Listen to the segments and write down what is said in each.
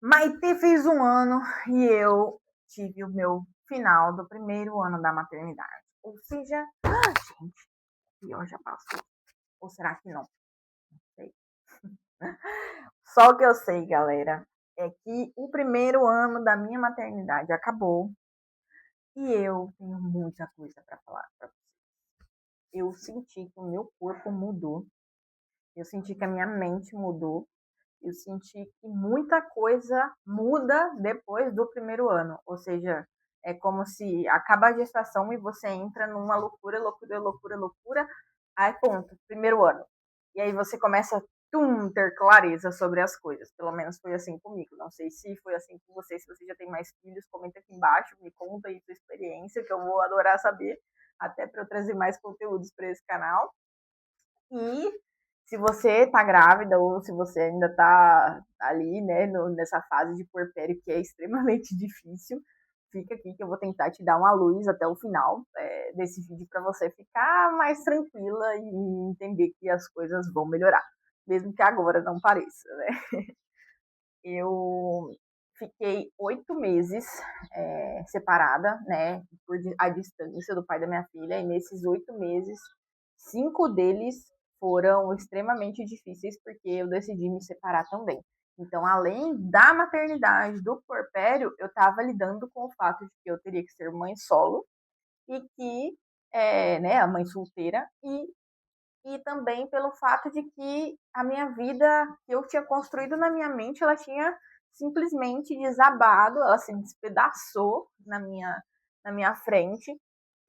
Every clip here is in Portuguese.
Maitê fez 1 ano e eu tive o meu final do primeiro ano da maternidade. Ou seja, gente, pior já passou. Ou será que não? Não sei. Só o que eu sei, galera, é que o primeiro ano da minha maternidade acabou e eu tenho muita coisa para falar pra vocês. Eu senti que o meu corpo mudou, eu senti que a minha mente mudou, eu senti que muita coisa muda depois do primeiro ano. Ou seja, é como se acaba a gestação e você entra numa loucura, loucura, loucura, loucura. Aí, ponto, primeiro ano. E aí você começa a ter clareza sobre as coisas. Pelo menos foi assim comigo. Não sei se foi assim com você. Se você já tem mais filhos, comenta aqui embaixo, me conta aí sua experiência, que eu vou adorar saber, até para eu trazer mais conteúdos para esse canal. E se você tá grávida ou se você ainda tá ali, né, nessa fase de puerpério que é extremamente difícil, fica aqui que eu vou tentar te dar uma luz até o final desse vídeo para você ficar mais tranquila e entender que as coisas vão melhorar, mesmo que agora não pareça, né? Eu fiquei 8 meses separada, né, por a distância do pai da minha filha, e nesses 8 meses, 5 deles foram extremamente difíceis porque eu decidi me separar também. Então, além da maternidade, do puerpério, eu estava lidando com o fato de que eu teria que ser mãe solo e que, né, a mãe solteira, e também pelo fato de que a minha vida que eu tinha construído na minha mente, ela tinha simplesmente desabado, ela se despedaçou na minha frente,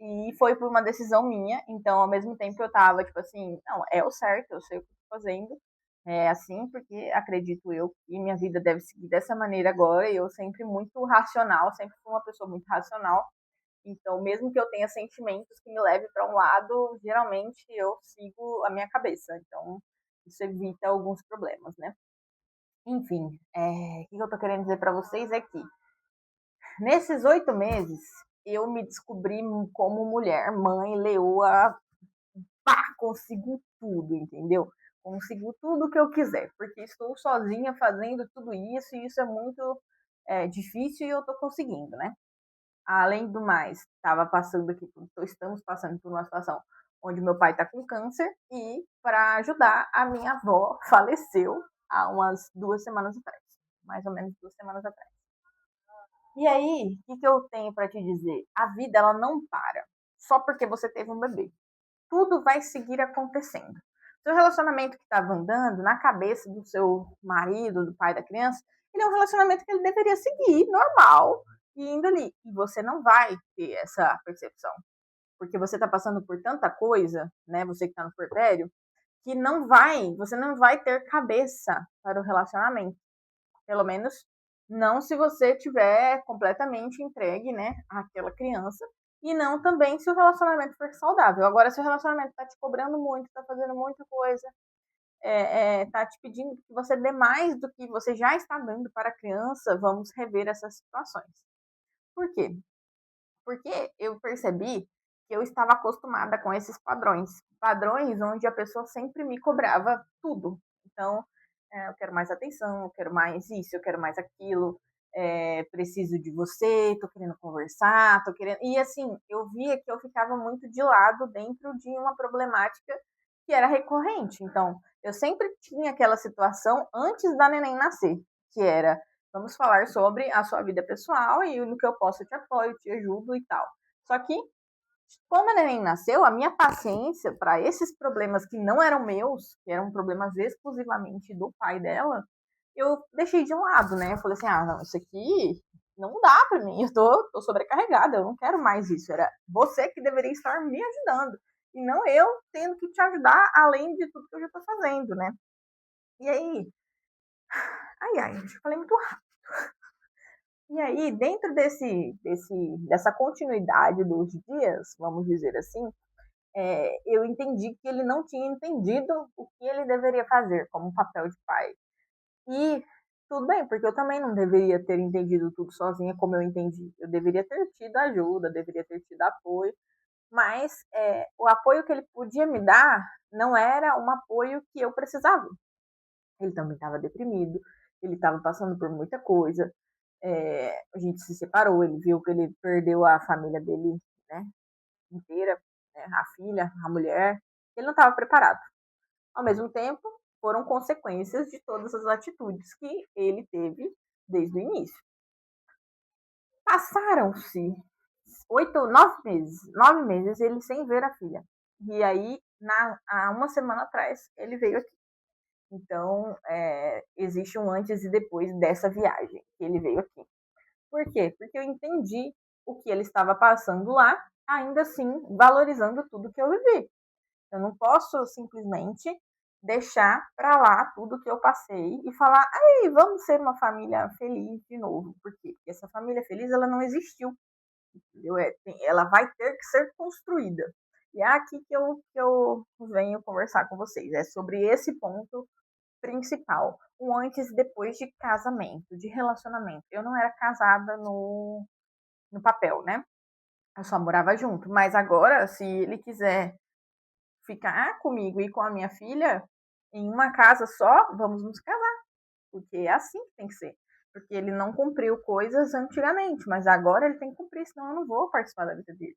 e foi por uma decisão minha. Então, ao mesmo tempo, eu tava, tipo assim, não, é o certo, eu sei o que eu tô fazendo, é assim, porque acredito eu que minha vida deve seguir dessa maneira agora, e eu sempre muito racional, sempre fui uma pessoa muito racional, então, mesmo que eu tenha sentimentos que me levem para um lado, geralmente eu sigo a minha cabeça. Então, isso evita alguns problemas, né? Enfim, o que eu tô querendo dizer para vocês é que nesses 8 meses eu me descobri como mulher, mãe, leoa, pá, consigo tudo, entendeu? Consigo tudo o que eu quiser, porque estou sozinha fazendo tudo isso e isso é muito difícil e eu tô conseguindo, né? Além do mais, estamos passando por uma situação onde meu pai está com câncer e, para ajudar, a minha avó faleceu há umas 2 semanas atrás, mais ou menos 2 semanas atrás. E aí, o que eu tenho para te dizer? A vida ela não para só porque você teve um bebê. Tudo vai seguir acontecendo. Seu relacionamento que estava andando na cabeça do seu marido, do pai da criança, ele é um relacionamento que ele deveria seguir normal e indo ali. E você não vai ter essa percepção, porque você está passando por tanta coisa, né? Você que está no puerpério, que você não vai ter cabeça para o relacionamento. Pelo menos não se você tiver completamente entregue, né, àquela criança. E não também se o relacionamento for saudável. Agora, se o relacionamento tá te cobrando muito, tá fazendo muita coisa, tá te pedindo que você dê mais do que você já está dando para a criança, vamos rever essas situações. Por quê? Porque eu percebi que eu estava acostumada com esses padrões. Padrões onde a pessoa sempre me cobrava tudo. Então, eu quero mais atenção, eu quero mais isso, eu quero mais aquilo, preciso de você, tô querendo conversar, tô querendo. E assim, eu via que eu ficava muito de lado dentro de uma problemática que era recorrente. Então, eu sempre tinha aquela situação antes da neném nascer, que era: vamos falar sobre a sua vida pessoal e no que eu posso eu te apoio, te ajudo e tal. Só que, quando a neném nasceu, a minha paciência para esses problemas que não eram meus, que eram problemas exclusivamente do pai dela, eu deixei de lado, né? Eu falei assim: ah, não, isso aqui não dá para mim, eu tô sobrecarregada, eu não quero mais isso. Era você que deveria estar me ajudando, e não eu tendo que te ajudar além de tudo que eu já tô fazendo, né? E aí, ai, eu falei muito rápido. E aí, dentro dessa continuidade dos dias, vamos dizer assim, eu entendi que ele não tinha entendido o que ele deveria fazer como papel de pai. E tudo bem, porque eu também não deveria ter entendido tudo sozinha como eu entendi. Eu deveria ter tido ajuda, deveria ter tido apoio, mas o apoio que ele podia me dar não era um apoio que eu precisava. Ele também estava deprimido, ele estava passando por muita coisa. A gente se separou, ele viu que ele perdeu a família dele, né, inteira, né, a filha, a mulher. Ele não estava preparado. Ao mesmo tempo, foram consequências de todas as atitudes que ele teve desde o início. Passaram-se 8, 9 meses, 9 meses ele sem ver a filha. E aí, há uma semana atrás, ele veio aqui. Então, existe um antes e depois dessa viagem que ele veio aqui. Por quê? Porque eu entendi o que ele estava passando lá, ainda assim valorizando tudo que eu vivi. Eu não posso simplesmente deixar para lá tudo que eu passei e falar, aí, vamos ser uma família feliz de novo. Por quê? Porque essa família feliz, ela não existiu. Entendeu? Ela vai ter que ser construída. E é aqui que eu venho conversar com vocês. É sobre esse ponto principal. O antes e depois de casamento, de relacionamento. Eu não era casada no papel, né? Eu só morava junto. Mas agora, se ele quiser ficar comigo e com a minha filha em uma casa só, vamos nos casar. Porque é assim que tem que ser. Porque ele não cumpriu coisas antigamente, mas agora ele tem que cumprir, senão eu não vou participar da vida dele.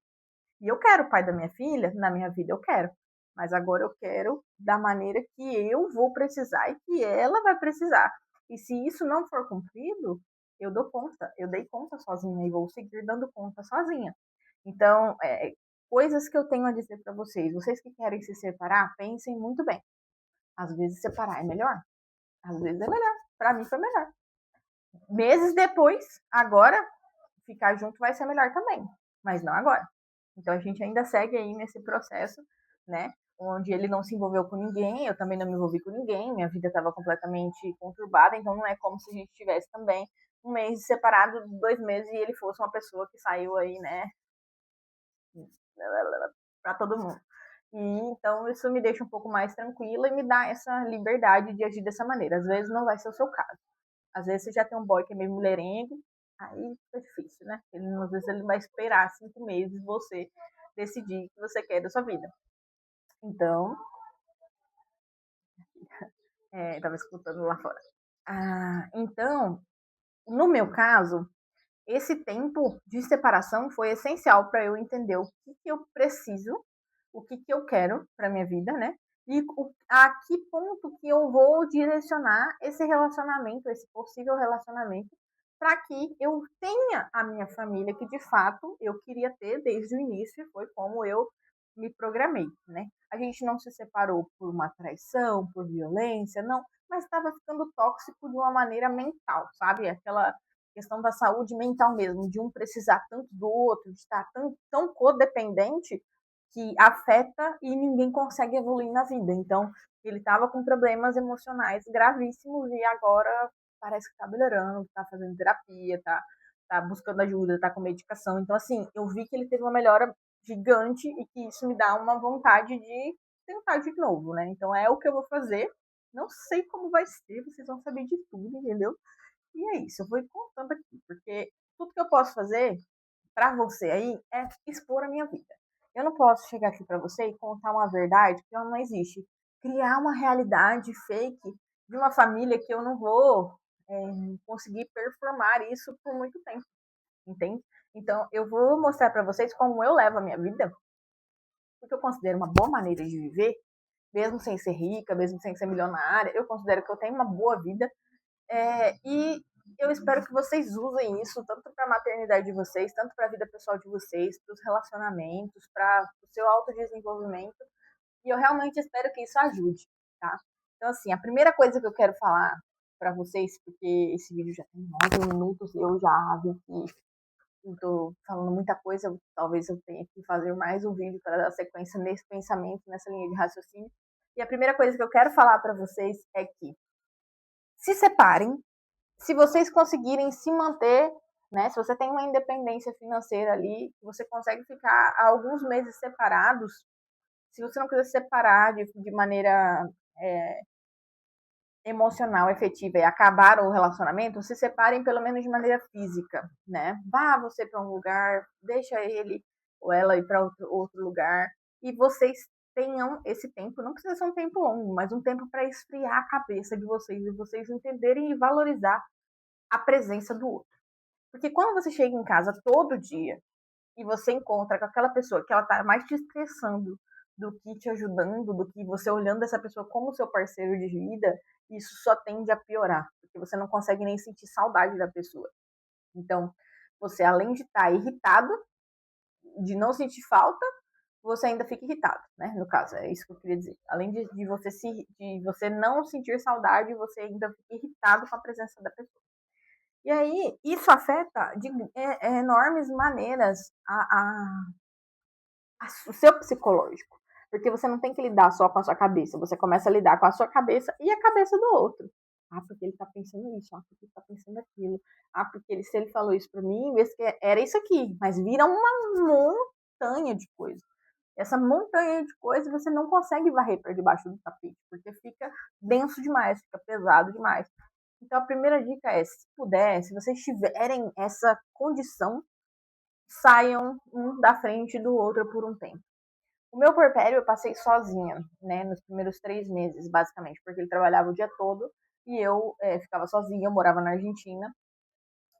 E eu quero o pai da minha filha na minha vida, eu quero. Mas agora eu quero da maneira que eu vou precisar e que ela vai precisar. E se isso não for cumprido, eu dou conta. Eu dei conta sozinha e vou seguir dando conta sozinha. Então, coisas que eu tenho a dizer para vocês. Vocês que querem se separar, pensem muito bem. Às vezes separar é melhor. Às vezes é melhor. Para mim foi melhor. Meses depois, agora, ficar junto vai ser melhor também. Mas não agora. Então a gente ainda segue aí nesse processo, né? Onde ele não se envolveu com ninguém, eu também não me envolvi com ninguém, minha vida estava completamente conturbada, então não é como se a gente tivesse também um mês separado, 2 meses, e ele fosse uma pessoa que saiu aí, né, para todo mundo. E então isso me deixa um pouco mais tranquila e me dá essa liberdade de agir dessa maneira. Às vezes não vai ser o seu caso. Às vezes você já tem um boy que é meio mulherengo, aí fica difícil, né? Às vezes ele vai esperar 5 meses você decidir o que você quer da sua vida. Então, estava escutando lá fora. Então, no meu caso, esse tempo de separação foi essencial para eu entender o que eu preciso, o que eu quero para minha vida, né? E a que ponto que eu vou direcionar esse relacionamento, esse possível relacionamento, para que eu tenha a minha família que de fato eu queria ter desde o início, foi como eu me programei, né? A gente não se separou por uma traição, por violência, não, mas estava ficando tóxico de uma maneira mental, sabe? Aquela questão da saúde mental mesmo, de um precisar tanto do outro, de estar tão codependente que afeta e ninguém consegue evoluir na vida. Então, ele estava com problemas emocionais gravíssimos e agora parece que está melhorando, está fazendo terapia, está buscando ajuda, está com medicação. Então, assim, eu vi que ele teve uma melhora gigante e que isso me dá uma vontade de tentar de novo, né? Então, é o que eu vou fazer. Não sei como vai ser, vocês vão saber de tudo, entendeu? E é isso, eu vou ir contando aqui, porque tudo que eu posso fazer para você aí é expor a minha vida. Eu não posso chegar aqui para você e contar uma verdade que não existe. Criar uma realidade fake de uma família que eu não vou conseguir performar isso por muito tempo, entende? Então, eu vou mostrar para vocês como eu levo a minha vida, porque eu considero uma boa maneira de viver, mesmo sem ser rica, mesmo sem ser milionária, eu considero que eu tenho uma boa vida e eu espero que vocês usem isso tanto para a maternidade de vocês, tanto para a vida pessoal de vocês, para os relacionamentos, para o seu autodesenvolvimento. E eu realmente espero que isso ajude, tá? Então, assim, a primeira coisa que eu quero falar para vocês, porque esse vídeo já tem 9 minutos, eu já vi que estou falando muita coisa, talvez eu tenha que fazer mais um vídeo para dar sequência nesse pensamento, nessa linha de raciocínio. E a primeira coisa que eu quero falar para vocês é que se separem, se vocês conseguirem se manter, né? Se você tem uma independência financeira ali, você consegue ficar alguns meses separados. Se você não quiser se separar de maneira emocional, efetiva e acabar o relacionamento, se separem pelo menos de maneira física, né? Vá você para um lugar, deixa ele ou ela ir para outro lugar e vocês tenham esse tempo, não precisa ser um tempo longo, mas um tempo para esfriar a cabeça de vocês e vocês entenderem e valorizar a presença do outro. Porque quando você chega em casa todo dia e você encontra com aquela pessoa que ela tá mais te estressando do que te ajudando, do que você olhando essa pessoa como seu parceiro de vida, isso só tende a piorar, porque você não consegue nem sentir saudade da pessoa. Então, você além de estar irritado, de não sentir falta, você ainda fica irritado, né? No caso, é isso que eu queria dizer. Além de você não sentir saudade, você ainda fica irritado com a presença da pessoa. E aí, isso afeta de enormes maneiras o seu psicológico. Porque você não tem que lidar só com a sua cabeça, você começa a lidar com a sua cabeça e a cabeça do outro. Ah, porque ele tá pensando isso, ah, porque ele tá pensando aquilo. Ah, porque se ele falou isso pra mim, era isso aqui. Mas vira uma montanha de coisas. Essa montanha de coisas você não consegue varrer para debaixo do tapete, porque fica denso demais, fica pesado demais. Então a primeira dica é, se puder, se vocês tiverem essa condição, saiam um da frente do outro por um tempo. O meu porpério eu passei sozinha, né, nos primeiros 3 meses, basicamente, porque ele trabalhava o dia todo e eu ficava sozinha, eu morava na Argentina.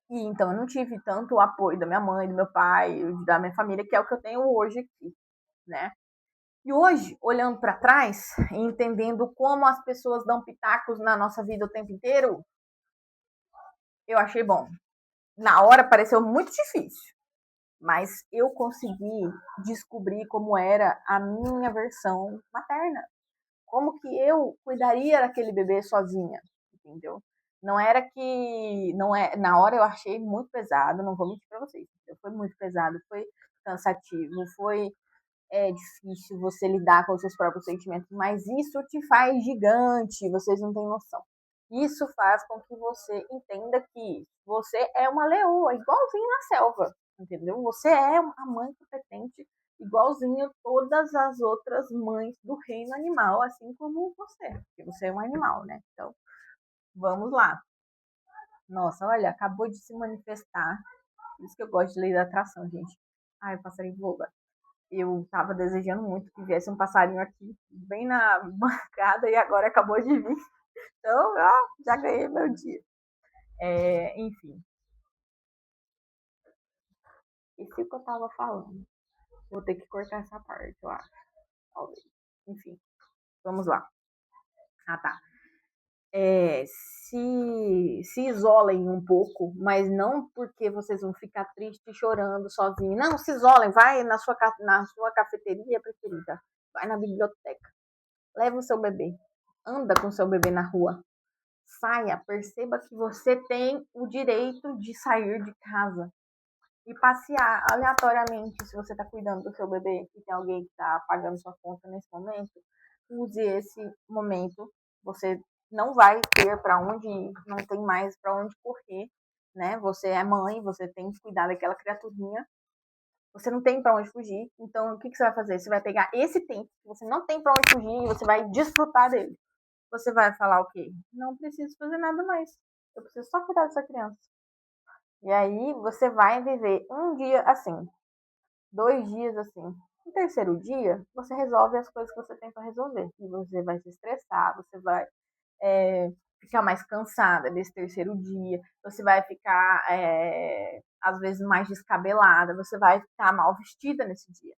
E então eu não tive tanto o apoio da minha mãe, do meu pai, da minha família, que é o que eu tenho hoje aqui, né? E hoje, olhando para trás e entendendo como as pessoas dão pitacos na nossa vida o tempo inteiro, eu achei bom. Na hora pareceu muito difícil, mas eu consegui descobrir como era a minha versão materna. Como que eu cuidaria daquele bebê sozinha, entendeu? Não era que não é, na hora eu achei muito pesado, não vou mentir para vocês. Foi muito pesado, foi cansativo, foi difícil você lidar com os seus próprios sentimentos, mas isso te faz gigante, vocês não têm noção. Isso faz com que você entenda que você é uma leoa, igualzinho na selva, entendeu? Você é uma mãe competente, igualzinho todas as outras mães do reino animal, assim como você, porque você é um animal, né? Então, vamos lá. Nossa, olha, acabou de se manifestar. Por isso que eu gosto de lei da atração, gente. Ai, passarinho voa. Eu estava desejando muito que viesse um passarinho aqui, bem na bancada, e agora acabou de vir. Então, já ganhei meu dia. Enfim, esse que eu estava falando. Vou ter que cortar essa parte, eu acho. Talvez. Enfim, vamos lá. Ah, tá. É, se isolem um pouco, mas não porque vocês vão ficar tristes chorando sozinhos. Não, se isolem, vai na sua cafeteria preferida, vai na biblioteca, leva o seu bebê, anda com o seu bebê na rua, saia, perceba que você tem o direito de sair de casa e passear aleatoriamente. Se você está cuidando do seu bebê e tem alguém que está pagando sua conta nesse momento, use esse momento. Você não vai ter para onde ir, não tem mais para onde correr, né? Você é mãe, você tem que cuidar daquela criaturinha. Você não tem para onde fugir. Então, o que você vai fazer? Você vai pegar esse tempo que você não tem para onde fugir e você vai desfrutar dele. Você vai falar o quê? Não preciso fazer nada mais. Eu preciso só cuidar dessa criança. E aí você vai viver um dia assim, 2 dias assim. No terceiro dia, você resolve as coisas que você tem para resolver. E você vai se estressar, você vai ficar mais cansada desse terceiro dia, você vai ficar, às vezes, mais descabelada, você vai ficar mal vestida nesse dia.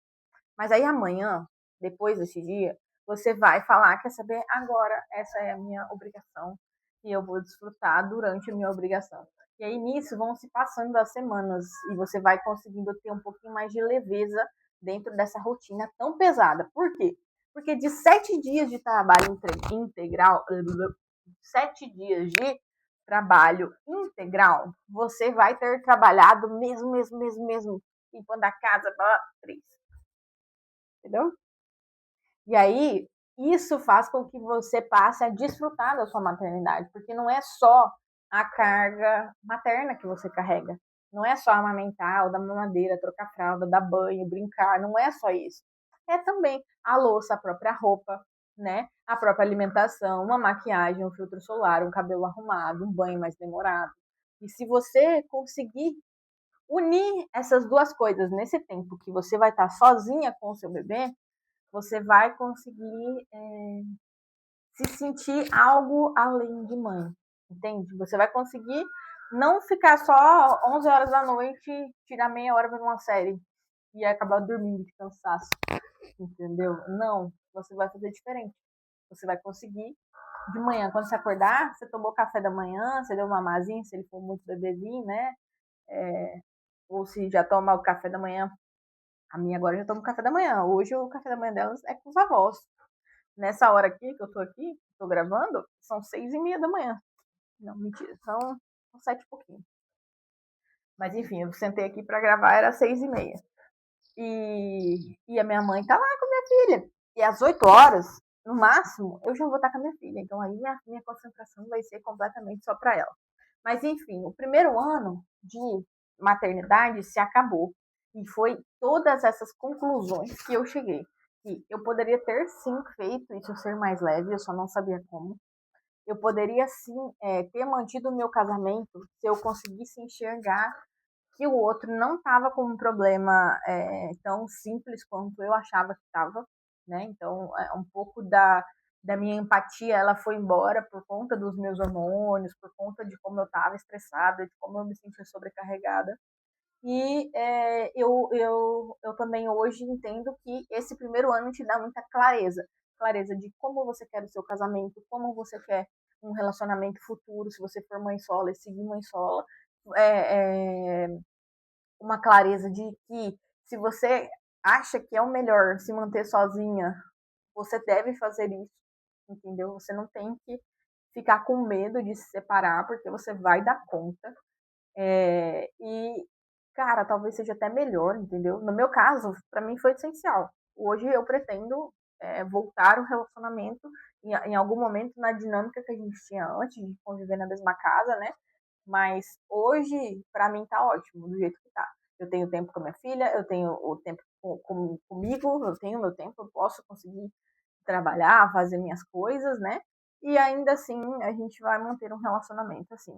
Mas aí amanhã, depois desse dia, você vai falar, quer saber? Agora essa é a minha obrigação e eu vou desfrutar durante a minha obrigação. E aí nisso vão se passando as semanas e você vai conseguindo ter um pouquinho mais de leveza dentro dessa rotina tão pesada. Por quê? Porque de 7 dias de trabalho integral, 7 dias de trabalho integral, você vai ter trabalhado mesmo, limpando a casa, 3. Entendeu? E aí, isso faz com que você passe a desfrutar da sua maternidade, porque não é só a carga materna que você carrega. Não é só amamentar, ou dar mamadeira, trocar fralda, dar banho, brincar, não é só isso. É também a louça, a própria roupa, né? A própria alimentação, uma maquiagem, um filtro solar, um cabelo arrumado, um banho mais demorado. E se você conseguir unir essas duas coisas nesse tempo que você vai estar sozinha com o seu bebê, você vai conseguir se sentir algo além de mãe, entende? Você vai conseguir não ficar só 11 horas da noite, tirar meia hora para uma série e acabar dormindo de cansaço, entendeu? Não, você vai fazer diferente. Você vai conseguir de manhã, quando você acordar, você tomou café da manhã, você deu uma mamazinha, se ele for muito bebezinho, né? Ou se já toma o café da manhã. A minha agora já toma o café da manhã. Hoje o café da manhã delas é com os avós. Nessa hora aqui que eu tô gravando, são 6:30 da manhã. Não, mentira, são 7 e pouquinho. Mas enfim, eu sentei aqui pra gravar, era 6:30. E a minha mãe tá lá com a minha filha. E às 8 horas, no máximo, eu já vou estar com a minha filha. Então aí minha concentração vai ser completamente só pra ela. Mas enfim, o primeiro ano de maternidade se acabou. E foi todas essas conclusões que eu cheguei. Que eu poderia ter sim feito isso ser mais leve, eu só não sabia como. Eu poderia sim ter mantido o meu casamento se eu conseguisse enxergar que o outro não estava com um problema tão simples quanto eu achava que estava, né? Então, um pouco da minha empatia, ela foi embora por conta dos meus hormônios, por conta de como eu estava estressada, de como eu me sentia sobrecarregada. E eu também hoje entendo que esse primeiro ano te dá muita clareza. Clareza de como você quer o seu casamento, como você quer um relacionamento futuro, se você for mãe sola e seguir mãe sola. É, é, uma clareza de que se você acha que é o melhor se manter sozinha, você deve fazer isso, entendeu? Você não tem que ficar com medo de se separar, porque você vai dar conta. E, cara, talvez seja até melhor, entendeu? No meu caso, para mim foi essencial. Hoje eu pretendo voltar o relacionamento em algum momento na dinâmica que a gente tinha antes de conviver na mesma casa, né? Mas hoje, para mim, tá ótimo, do jeito que tá. Eu tenho tempo com a minha filha, eu tenho o tempo comigo, eu tenho meu tempo, eu posso conseguir trabalhar, fazer minhas coisas, né? E ainda assim, a gente vai manter um relacionamento assim,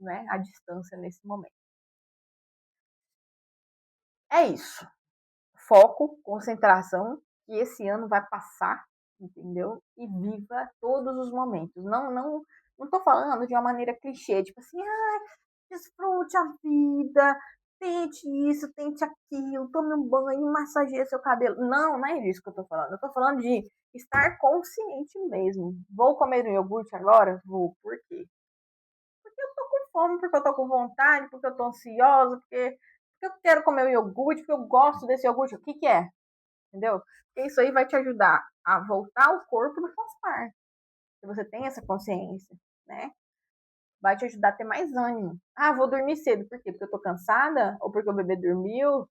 né? À distância nesse momento. É isso. Foco, concentração, que esse ano vai passar, entendeu? E viva todos os momentos. Não tô falando de uma maneira clichê, tipo assim, desfrute a vida, tente isso, tente aquilo, tome um banho, massageie seu cabelo. Não, não é isso que eu tô falando. Eu tô falando de estar consciente mesmo. Vou comer um iogurte agora? Vou. Por quê? Porque eu tô com fome, porque eu tô com vontade, porque eu tô ansiosa, porque eu quero comer o iogurte, porque eu gosto desse iogurte. O que que é? Entendeu? Porque isso aí vai te ajudar a voltar ao corpo do faz se você tem essa consciência, né? Vai te ajudar a ter mais ânimo. Ah, vou dormir cedo. Por quê? Porque eu tô cansada? Ou porque o bebê dormiu?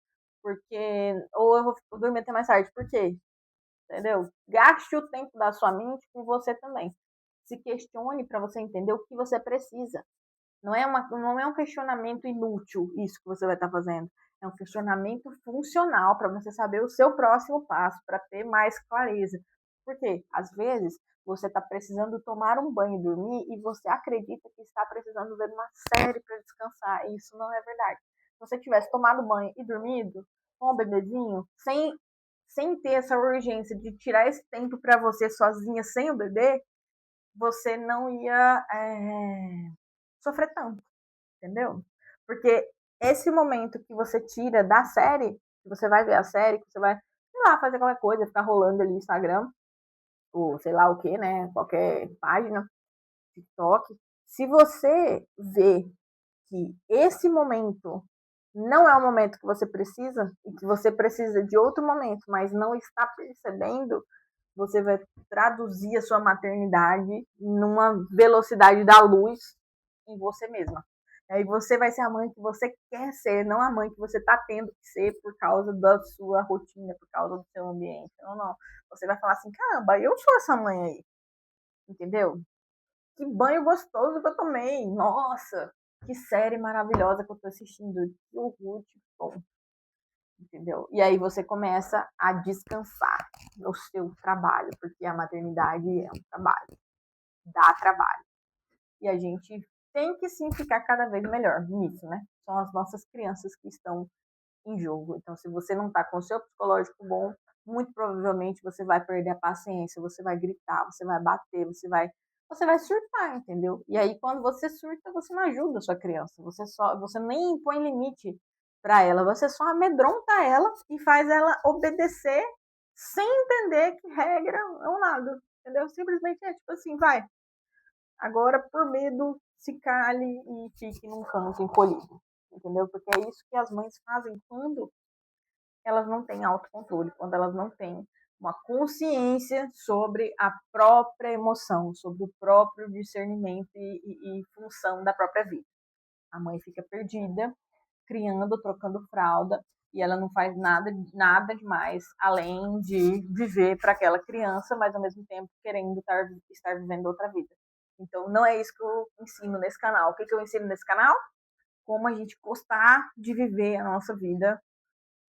Ou eu vou dormir até mais tarde. Por quê? Entendeu? Gaste o tempo da sua mente com você também. Se questione para você entender o que você precisa. Não é um questionamento inútil isso que você vai estar fazendo. É um questionamento funcional para você saber o seu próximo passo, para ter mais clareza. Porque, às vezes, você está precisando tomar um banho e dormir e você acredita que está precisando ver uma série para descansar. E isso não é verdade. Se você tivesse tomado banho e dormido com o bebezinho, sem ter essa urgência de tirar esse tempo para você sozinha, sem o bebê, você não ia sofrer tanto, entendeu? Porque esse momento que você tira da série, que você vai ver a série, que você vai, sei lá, fazer qualquer coisa, ficar rolando ali no Instagram, ou sei lá o que, né? Qualquer página, TikTok. Se você vê que esse momento não é o momento que você precisa, e que você precisa de outro momento, mas não está percebendo, você vai traduzir a sua maternidade numa velocidade da luz em você mesma. Aí você vai ser a mãe que você quer ser, não a mãe que você está tendo que ser por causa da sua rotina, por causa do seu ambiente. Não, não. Você vai falar assim, caramba, eu sou essa mãe aí. Entendeu? Que banho gostoso que eu tomei. Nossa, que série maravilhosa que eu tô assistindo. Que orgulho, que bom. Entendeu? E aí você começa a descansar no seu trabalho, porque a maternidade é um trabalho, dá trabalho. E a gente tem que sim ficar cada vez melhor nisso, né? São as nossas crianças que estão em jogo. Então, se você não tá com o seu psicológico bom, muito provavelmente você vai perder a paciência, você vai gritar, você vai bater, você vai surtar, entendeu? E aí quando você surta, você não ajuda a sua criança, você nem impõe limite para ela, você só amedronta ela e faz ela obedecer sem entender que regra é um nada, entendeu? Simplesmente é tipo assim, vai. Agora por medo se cale e fique num canto encolhido, entendeu? Porque é isso que as mães fazem quando elas não têm autocontrole, quando elas não têm uma consciência sobre a própria emoção, sobre o próprio discernimento e função da própria vida. A mãe fica perdida, criando, trocando fralda, e ela não faz nada demais além de viver para aquela criança, mas ao mesmo tempo querendo estar vivendo outra vida. Então, não é isso que eu ensino nesse canal. O que eu ensino nesse canal? Como a gente gostar de viver a nossa vida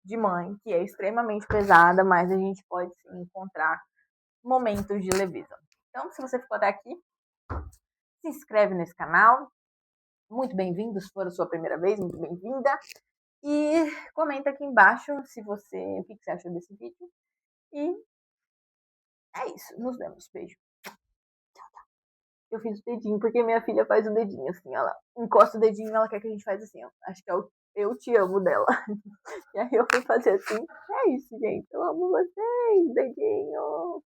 de mãe, que é extremamente pesada, mas a gente pode sim encontrar momentos de leveza. Então, se você ficou até aqui, se inscreve nesse canal. Muito bem-vindo, se for a sua primeira vez, muito bem-vinda. E comenta aqui embaixo o que você achou desse vídeo. E é isso. Nos vemos. Beijo. Eu fiz o dedinho porque minha filha faz o dedinho assim. Ela encosta o dedinho e ela quer que a gente faz assim. Ó. Acho que é o eu te amo dela. E aí eu fui fazer assim. É isso, gente. Eu amo vocês. Dedinho.